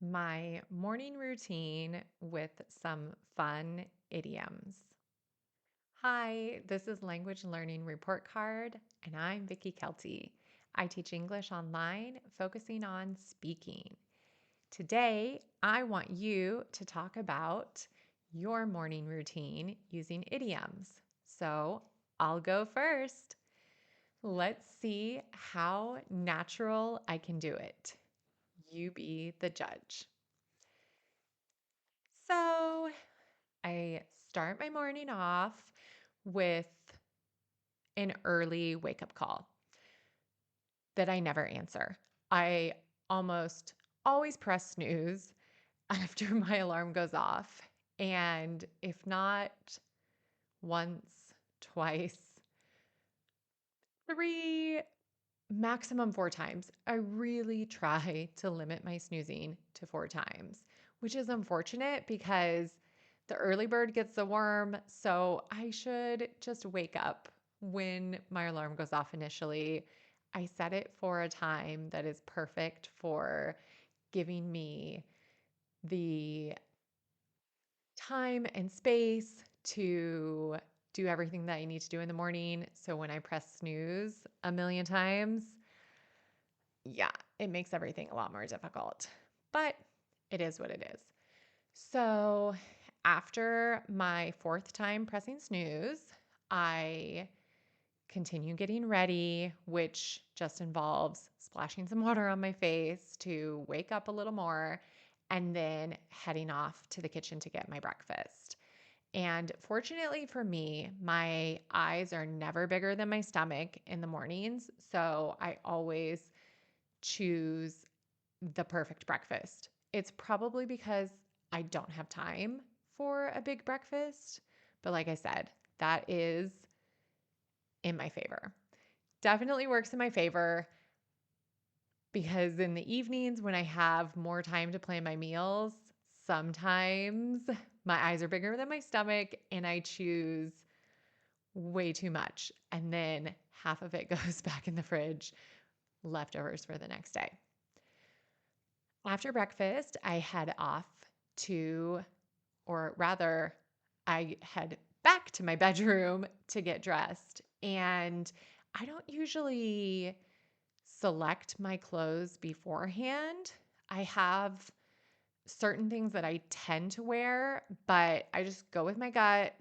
My morning routine with some fun idioms. Hi, this is Language Learning Report Card, and I'm Vicki Kelty. I teach English online, focusing on speaking. Today, I want you to talk about your morning routine using idioms. So I'll go first. Let's see how natural I can do it. You be the judge. So I start my morning off with an early wake up call that I never answer. I almost always press snooze after my alarm goes off. And if not once, twice, three, maximum four times, I really try to limit my snoozing to four times, which is unfortunate because the early bird gets the worm. So I should just wake up when my alarm goes off initially. I set it for a time that is perfect for giving me the time and space to do everything that I need to do in the morning. So when I press snooze a million times, yeah, it makes everything a lot more difficult, but it is what it is. So after my fourth time pressing snooze, I continue getting ready, which just involves splashing some water on my face to wake up a little more, and then heading off to the kitchen to get my breakfast. And fortunately for me, my eyes are never bigger than my stomach in the mornings. So I always choose the perfect breakfast. It's probably because I don't have time for a big breakfast. But like I said, that is in my favor. Definitely works in my favor because in the evenings when I have more time to plan my meals, sometimes my eyes are bigger than my stomach and I choose way too much. And then half of it goes back in the fridge, leftovers for the next day. After breakfast, I head off to, or rather, I head back to my bedroom to get dressed. And I don't usually select my clothes beforehand. I have certain things that I tend to wear, but I just go with my gut,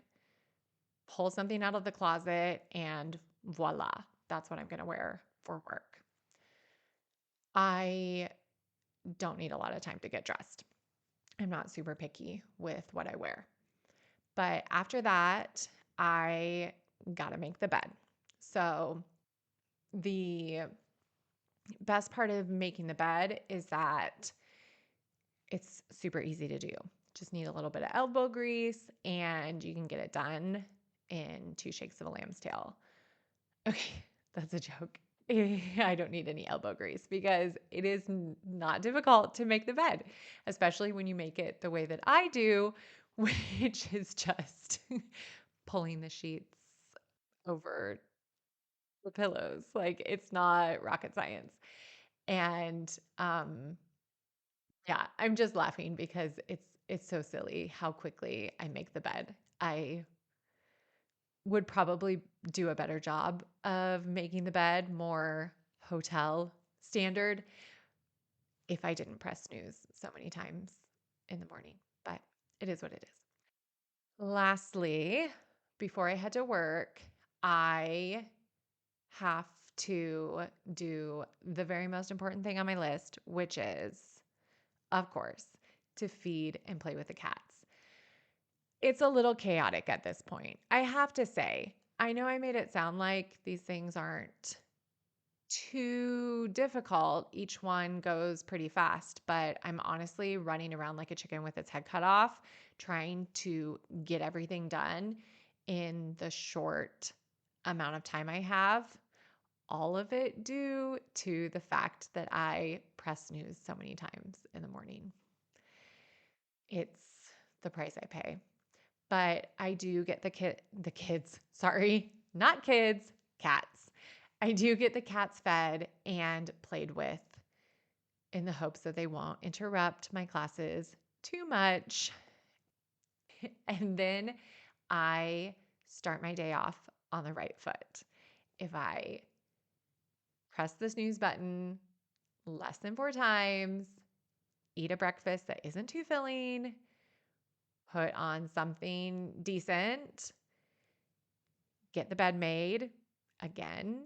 pull something out of the closet, and voila, that's what I'm going to wear for work. I don't need a lot of time to get dressed. I'm not super picky with what I wear. But after that, I got to make the bed. So, the best part of making the bed is that it's super easy to do. Just need a little bit of elbow grease and you can get it done in two shakes of a lamb's tail. Okay, that's a joke. I don't need any elbow grease because it is not difficult to make the bed, especially when you make it the way that I do, which is just pulling the sheets over the pillows. Like it's not rocket science. And yeah, I'm just laughing because it's so silly how quickly I make the bed. I would probably do a better job of making the bed more hotel standard if I didn't press snooze so many times in the morning, but it is what it is. Lastly, before I head to work, I have to do the very most important thing on my list, which is, of course, to feed and play with the cats. It's a little chaotic at this point. I have to say, I know I made it sound like these things aren't too difficult. Each one goes pretty fast, but I'm honestly running around like a chicken with its head cut off, trying to get everything done in the short amount of time I have. All of it due to the fact that I press snooze so many times in the morning. It's the price I pay. But I do get the kids, sorry, not kids, cats. I do get the cats fed and played with in the hopes that they won't interrupt my classes too much. And then I start my day off on the right foot. If I press the snooze button less than 4 times, eat a breakfast that isn't too filling, put on something decent, get the bed made again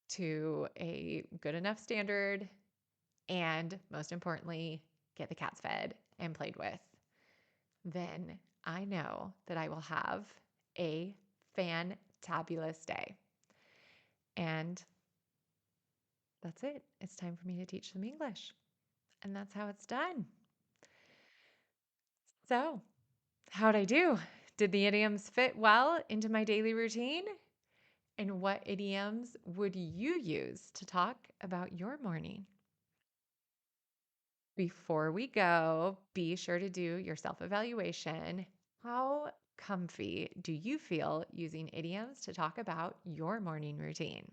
to a good enough standard, and most importantly, get the cats fed and played with, then I know that I will have a fantabulous day. And that's it. It's time for me to teach them English. And that's how it's done. So, how'd I do? Did the idioms fit well into my daily routine? And what idioms would you use to talk about your morning? Before we go, be sure to do your self evaluation. How comfy do you feel using idioms to talk about your morning routine?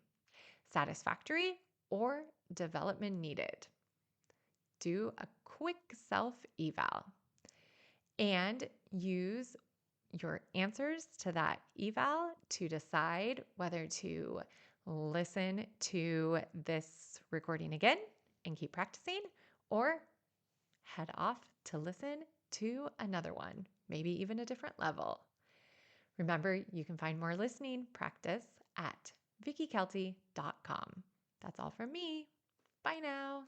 Satisfactory or development needed? Do a quick self eval and use your answers to that eval to decide whether to listen to this recording again and keep practicing, or head off to listen to another one, maybe even a different level. Remember, you can find more listening practice at vickykelty.com. That's all from me. Bye now.